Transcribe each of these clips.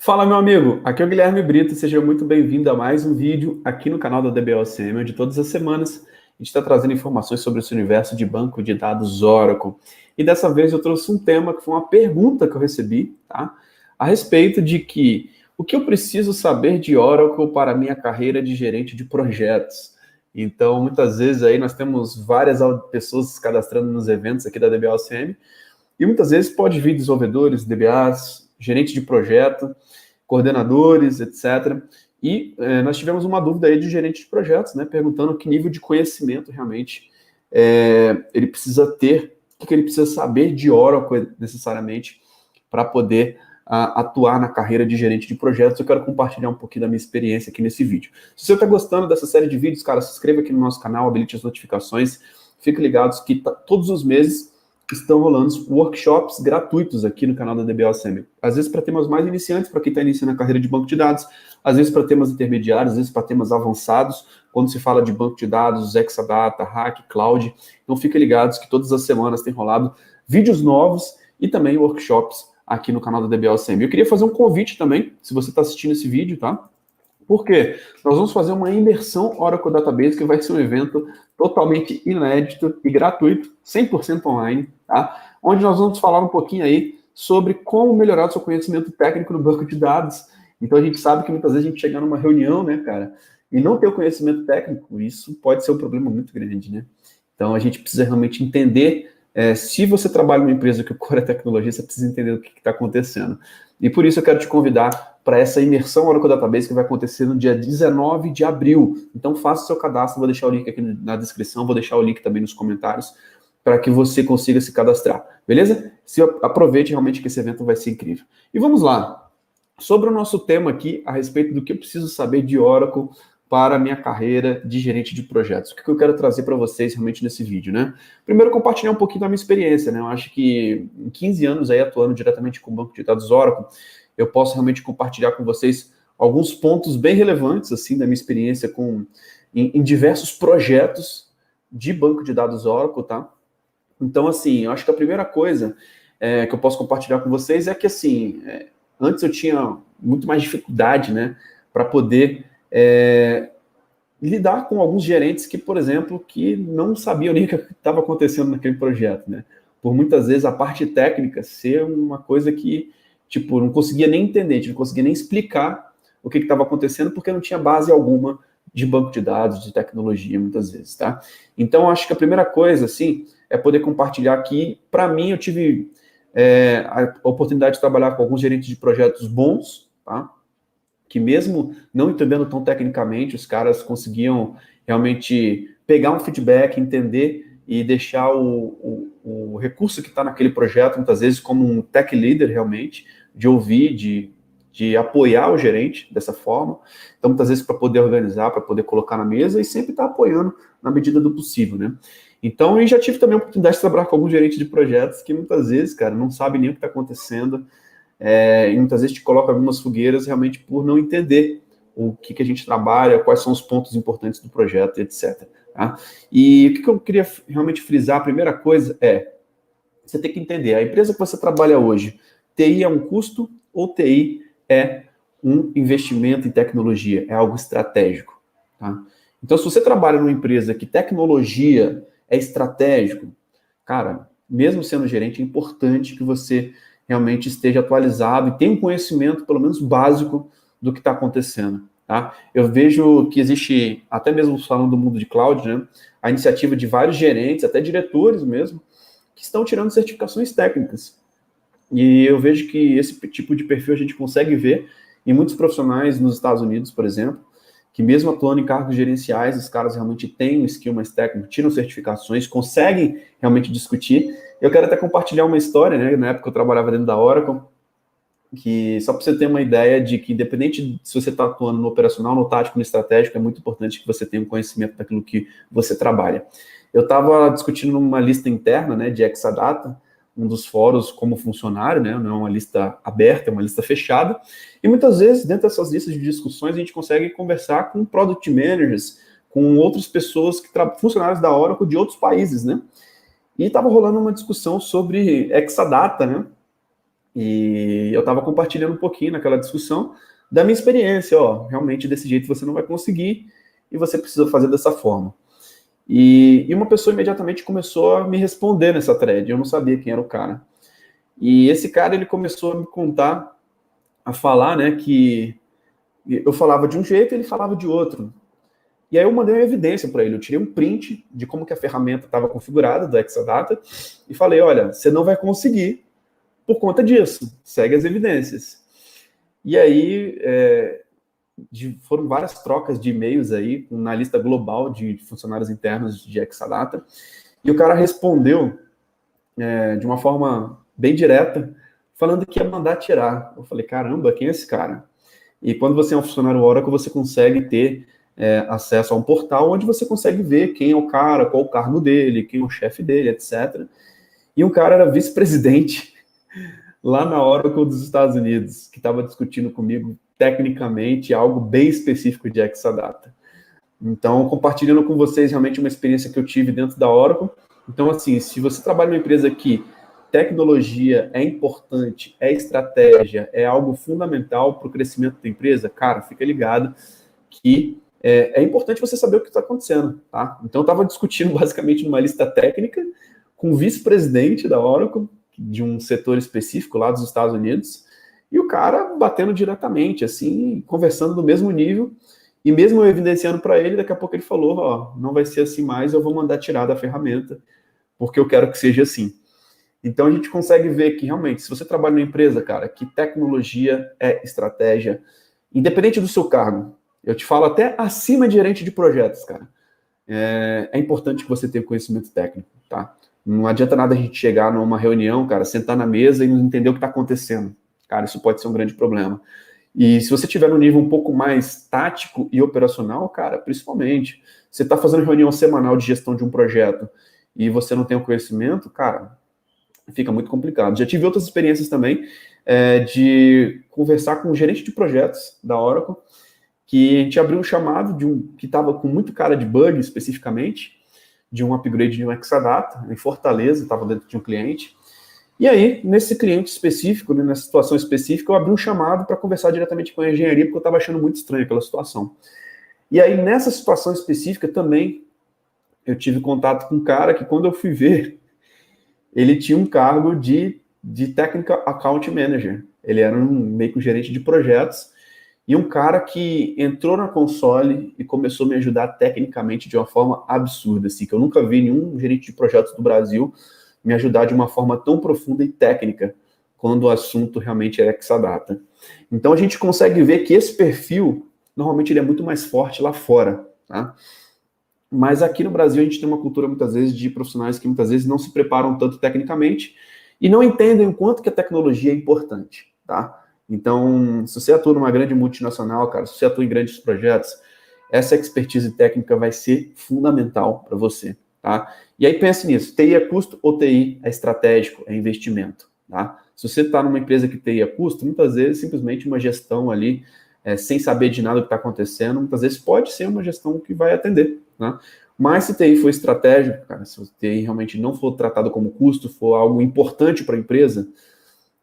Fala, meu amigo, aqui é o Guilherme Brito, seja muito bem-vindo a mais um vídeo aqui no canal da DBOCM, onde todas as semanas a gente está trazendo informações sobre esse universo de banco de dados Oracle. E dessa vez eu trouxe um tema que foi uma pergunta que eu recebi, tá? A respeito de o que eu preciso saber de Oracle para a minha carreira de gerente de projetos. Então, muitas vezes aí nós temos várias pessoas se cadastrando nos eventos aqui da DBOCM, e muitas vezes pode vir desenvolvedores, DBAs, gerente de projeto, coordenadores, etc. E nós tivemos uma dúvida aí de gerente de projetos, né, perguntando que nível de conhecimento realmente ele precisa ter, o que ele precisa saber de Oracle necessariamente para poder atuar na carreira de gerente de projetos. Eu quero compartilhar um pouquinho da minha experiência aqui nesse vídeo. Se você está gostando dessa série de vídeos, cara, se inscreva aqui no nosso canal, habilite as notificações, fiquem ligados que todos os meses estão rolando workshops gratuitos aqui no canal da DBOCM. Às vezes para temas mais iniciantes, para quem está iniciando a carreira de banco de dados, às vezes para temas intermediários, às vezes para temas avançados, quando se fala de banco de dados, Exadata, Hack, Cloud. Então fiquem ligados que todas as semanas tem rolado vídeos novos e também workshops aqui no canal da DBOCM. Eu queria fazer um convite também, se você está assistindo esse vídeo, tá? Por quê? Nós vamos fazer uma imersão Oracle Database, que vai ser um evento totalmente inédito e gratuito, 100% online, tá? Onde nós vamos falar um pouquinho aí sobre como melhorar o seu conhecimento técnico no banco de dados. Então a gente sabe que muitas vezes a gente chega numa reunião, né, cara, e não ter o conhecimento técnico, isso pode ser um problema muito grande, né? Então a gente precisa realmente entender, se você trabalha numa empresa que o core é tecnologia, você precisa entender o que está acontecendo. E por isso eu quero te convidar para essa imersão Oracle Database que vai acontecer no dia 19 de abril. Então faça o seu cadastro, vou deixar o link aqui na descrição, vou deixar o link também nos comentários para que você consiga se cadastrar, beleza? Aproveite realmente que esse evento vai ser incrível. E vamos lá, sobre o nosso tema aqui, a respeito do que eu preciso saber de Oracle para a minha carreira de gerente de projetos. O que eu quero trazer para vocês realmente nesse vídeo, né? Primeiro, compartilhar um pouquinho da minha experiência, né? Eu acho que em 15 anos aí atuando diretamente com o banco de dados Oracle, eu posso realmente compartilhar com vocês alguns pontos bem relevantes, assim, da minha experiência em diversos projetos de banco de dados Oracle, tá? Então, assim, eu acho que a primeira coisa que eu posso compartilhar com vocês é que, assim, antes eu tinha muito mais dificuldade, né, para poder lidar com alguns gerentes que, por exemplo, que não sabiam nem o que estava acontecendo naquele projeto, né? Por muitas vezes a parte técnica ser uma coisa que, tipo, não conseguia nem entender, não conseguia nem explicar o que estava acontecendo, porque não tinha base alguma de banco de dados, de tecnologia, muitas vezes, tá? Então, acho que a primeira coisa, assim, é poder compartilhar que, para mim, eu tive a oportunidade de trabalhar com alguns gerentes de projetos bons, tá? Que mesmo não entendendo tão tecnicamente, os caras conseguiam realmente pegar um feedback, entender e deixar o recurso que está naquele projeto, muitas vezes, como um tech leader, realmente, de ouvir, de apoiar o gerente dessa forma. Então, muitas vezes, para poder organizar, para poder colocar na mesa e sempre estar apoiando na medida do possível, né? Então, eu já tive também a oportunidade de trabalhar com alguns gerentes de projetos que, muitas vezes, cara, não sabem nem o que está acontecendo, e muitas vezes te coloca algumas fogueiras realmente por não entender o que a gente trabalha, quais são os pontos importantes do projeto, etc. Tá? E o que eu queria realmente frisar, a primeira coisa você tem que entender, a empresa que você trabalha hoje, TI é um custo ou TI é um investimento em tecnologia, é algo estratégico. Tá? Então, se você trabalha numa empresa que tecnologia é estratégico, cara, mesmo sendo gerente, é importante que você realmente esteja atualizado e tenha um conhecimento, pelo menos básico, do que está acontecendo. Tá? Eu vejo que existe, até mesmo falando do mundo de cloud, né, a iniciativa de vários gerentes, até diretores mesmo, que estão tirando certificações técnicas. E eu vejo que esse tipo de perfil a gente consegue ver em muitos profissionais nos Estados Unidos, por exemplo, que mesmo atuando em cargos gerenciais, os caras realmente têm um skill mais técnico, tiram certificações, conseguem realmente discutir. Eu quero até compartilhar uma história, né? Na época eu trabalhava dentro da Oracle, que só para você ter uma ideia de que independente de se você está atuando no operacional, no tático, no estratégico, é muito importante que você tenha um conhecimento daquilo que você trabalha. Eu estava discutindo uma lista interna, né, de Exadata, um dos fóruns como funcionário, né, não é uma lista aberta, é uma lista fechada, e muitas vezes dentro dessas listas de discussões a gente consegue conversar com product managers, com outras pessoas, funcionários da Oracle de outros países, né, e estava rolando uma discussão sobre Exadata, né, E eu estava compartilhando um pouquinho naquela discussão da minha experiência, ó, realmente desse jeito você não vai conseguir e você precisa fazer dessa forma. E uma pessoa imediatamente começou a me responder nessa thread, eu não sabia quem era o cara. E esse cara, ele começou a me contar, a falar, né, que eu falava de um jeito e ele falava de outro. E aí eu mandei uma evidência para ele, eu tirei um print de como que a ferramenta estava configurada do Exadata e falei, olha, você não vai conseguir por conta disso, segue as evidências. E aí foram várias trocas de e-mails aí, na lista global de funcionários internos de Exadata, e o cara respondeu de uma forma bem direta, falando que ia mandar tirar. Eu falei, caramba, quem é esse cara? E quando você é um funcionário Oracle, você consegue ter acesso a um portal onde você consegue ver quem é o cara, qual o cargo dele, quem é o chefe dele, etc. E um cara era vice-presidente lá na Oracle dos Estados Unidos, que estava discutindo comigo tecnicamente algo bem específico de Exadata. Então, compartilhando com vocês realmente uma experiência que eu tive dentro da Oracle. Então, assim, se você trabalha numa empresa que tecnologia é importante, é estratégia, é algo fundamental para o crescimento da empresa, cara, fica ligado que é importante você saber o que está acontecendo, tá? Então, eu estava discutindo basicamente numa lista técnica com o vice-presidente da Oracle, de um setor específico lá dos Estados Unidos, e o cara batendo diretamente, assim, conversando no mesmo nível, e mesmo eu evidenciando para ele, daqui a pouco ele falou, ó, não vai ser assim mais, eu vou mandar tirar da ferramenta, porque eu quero que seja assim. Então a gente consegue ver que realmente, se você trabalha numa empresa, cara, que tecnologia é estratégia, independente do seu cargo, eu te falo até acima de gerente de projetos, cara, é importante que você tenha conhecimento técnico, tá? Não adianta nada a gente chegar numa reunião, cara, sentar na mesa e não entender o que está acontecendo. Cara, isso pode ser um grande problema. E se você tiver no nível um pouco mais tático e operacional, cara, principalmente, você está fazendo reunião semanal de gestão de um projeto e você não tem o conhecimento, cara, fica muito complicado. Já tive outras experiências também de conversar com o gerente de projetos da Oracle, que a gente abriu um chamado de que estava com muito cara de bug, especificamente, de um upgrade de um Exadata, em Fortaleza, estava dentro de um cliente. E aí, nesse cliente específico, né, nessa situação específica, eu abri um chamado para conversar diretamente com a engenharia, porque eu estava achando muito estranho aquela situação. E aí, nessa situação específica, também, eu tive contato com um cara que, quando eu fui ver, ele tinha um cargo de Technical Account Manager. Ele era meio que um gerente de projetos, e um cara que entrou na console e começou a me ajudar tecnicamente de uma forma absurda, assim, que eu nunca vi nenhum gerente de projetos do Brasil me ajudar de uma forma tão profunda e técnica quando o assunto realmente é Exadata. Então a gente consegue ver que esse perfil, normalmente ele é muito mais forte lá fora, tá? Mas aqui no Brasil a gente tem uma cultura muitas vezes de profissionais que muitas vezes não se preparam tanto tecnicamente e não entendem o quanto que a tecnologia é importante, tá? Então, se você atua numa grande multinacional, cara, se você atua em grandes projetos, essa expertise técnica vai ser fundamental para você, tá? E aí pense nisso, TI é custo ou TI é estratégico, é investimento, tá? Se você está numa empresa que TI é custo, muitas vezes simplesmente uma gestão ali, sem saber de nada do que está acontecendo, muitas vezes pode ser uma gestão que vai atender, né? Mas se TI for estratégico, cara, se o TI realmente não for tratado como custo, for algo importante para a empresa,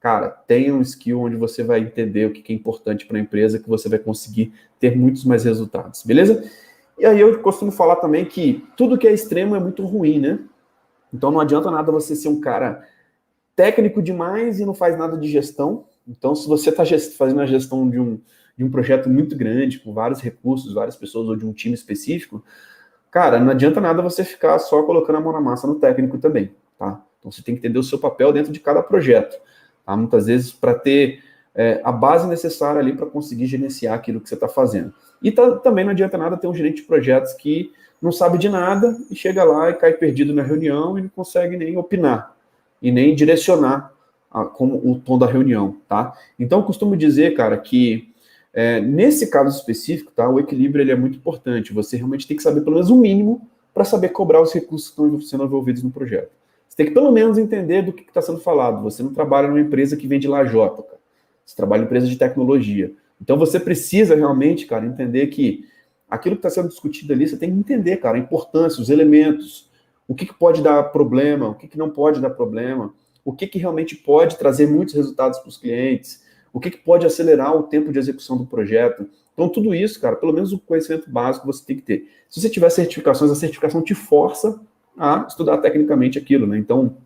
cara, tenha um skill onde você vai entender o que é importante para a empresa, que você vai conseguir ter muitos mais resultados, beleza? E aí eu costumo falar também que tudo que é extremo é muito ruim, né? Então não adianta nada você ser um cara técnico demais e não faz nada de gestão. Então se você está fazendo a gestão de um projeto muito grande, com vários recursos, várias pessoas ou de um time específico, cara, não adianta nada você ficar só colocando a mão na massa no técnico também, tá? Então você tem que entender o seu papel dentro de cada projeto. Tá? Muitas vezes para ter a base necessária ali para conseguir gerenciar aquilo que você está fazendo. E também não adianta nada ter um gerente de projetos que não sabe de nada e chega lá e cai perdido na reunião e não consegue nem opinar e nem direcionar como o tom da reunião, tá? Então eu costumo dizer, cara, que nesse caso específico, tá, o equilíbrio ele é muito importante. Você realmente tem que saber pelo menos o mínimo para saber cobrar os recursos que estão sendo envolvidos no projeto. Você tem que pelo menos entender do que está sendo falado. Você não trabalha numa empresa que vende lajota, cara. Você trabalha em empresa de tecnologia. Então você precisa realmente, cara, entender que aquilo que está sendo discutido ali, você tem que entender, cara, a importância, os elementos, o que pode dar problema, o que não pode dar problema, o que realmente pode trazer muitos resultados para os clientes, o que pode acelerar o tempo de execução do projeto. Então, tudo isso, cara, pelo menos o conhecimento básico você tem que ter. Se você tiver certificações, a certificação te força a estudar tecnicamente aquilo, né? Então,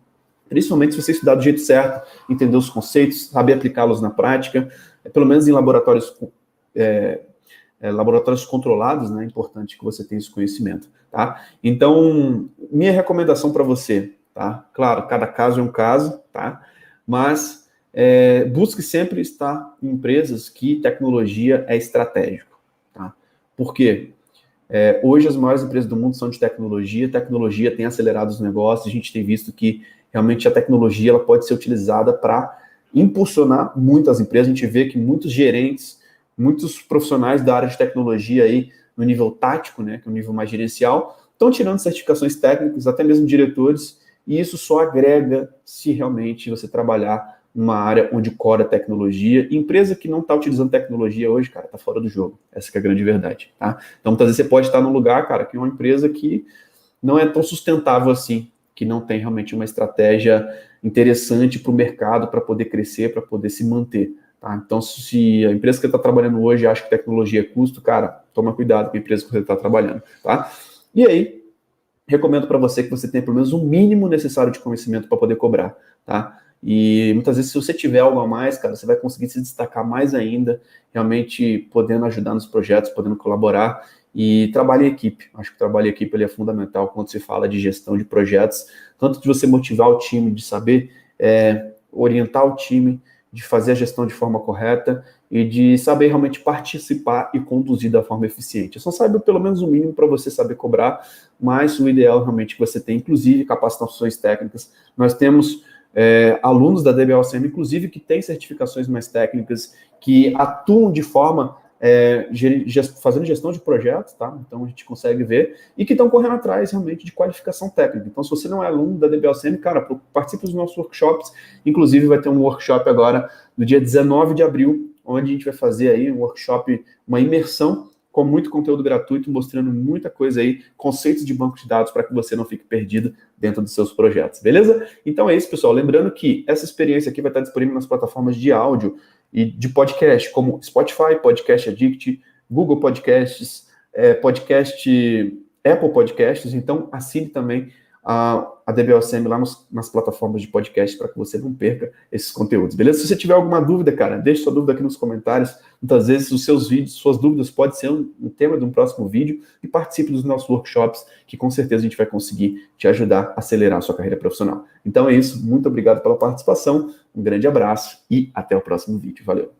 principalmente se você estudar do jeito certo, entender os conceitos, saber aplicá-los na prática, pelo menos em laboratórios controlados, né? É importante que você tenha esse conhecimento, tá? Então, minha recomendação para você, tá? Claro, cada caso é um caso, tá? Mas busque sempre estar em empresas que tecnologia é estratégico, tá? Por quê? Hoje as maiores empresas do mundo são de tecnologia tem acelerado os negócios, a gente tem visto que realmente a tecnologia ela pode ser utilizada para impulsionar muitas empresas, a gente vê que muitos gerentes, muitos profissionais da área de tecnologia aí, no nível tático, né, que é o nível mais gerencial, estão tirando certificações técnicas, até mesmo diretores, e isso só agrega se realmente você trabalhar numa área onde cora tecnologia. Empresa que não está utilizando tecnologia hoje, cara, está fora do jogo. Essa que é a grande verdade, tá? Então, muitas vezes você pode estar num lugar, cara, que é uma empresa que não é tão sustentável assim, que não tem realmente uma estratégia interessante para o mercado, para poder crescer, para poder se manter. Tá? Então, se a empresa que você está trabalhando hoje acha que tecnologia é custo, cara, toma cuidado com a empresa que você está trabalhando. Tá? E aí, recomendo para você que você tenha pelo menos o mínimo necessário de conhecimento para poder cobrar, tá? E muitas vezes, se você tiver algo a mais, cara, você vai conseguir se destacar mais ainda, realmente podendo ajudar nos projetos, podendo colaborar e trabalho em equipe. Acho que o trabalho em equipe ele é fundamental quando se fala de gestão de projetos, tanto de você motivar o time, de saber orientar o time, de fazer a gestão de forma correta e de saber realmente participar e conduzir da forma eficiente. Eu só saiba pelo menos o mínimo para você saber cobrar, mas o ideal realmente é que você tenha, inclusive, capacitações técnicas. Nós temos alunos da DBOCM, inclusive, que têm certificações mais técnicas, que atuam de forma fazendo gestão de projetos, tá? Então a gente consegue ver, e que estão correndo atrás realmente de qualificação técnica. Então, se você não é aluno da DBOCM, cara, participe dos nossos workshops. Inclusive, vai ter um workshop agora no dia 19 de abril, onde a gente vai fazer aí um workshop, uma imersão com muito conteúdo gratuito, mostrando muita coisa aí, conceitos de banco de dados para que você não fique perdido dentro dos seus projetos, beleza? Então é isso, pessoal. Lembrando que essa experiência aqui vai estar disponível nas plataformas de áudio e de podcast, como Spotify, Podcast Addict, Google Podcasts, Apple Podcasts. Então assine também a DBOCM lá nas plataformas de podcast para que você não perca esses conteúdos, beleza? Se você tiver alguma dúvida, cara, deixe sua dúvida aqui nos comentários. Muitas vezes os seus vídeos, suas dúvidas podem ser um tema de um próximo vídeo, e participe dos nossos workshops, que com certeza a gente vai conseguir te ajudar a acelerar a sua carreira profissional. Então é isso, muito obrigado pela participação, um grande abraço e até o próximo vídeo. Valeu!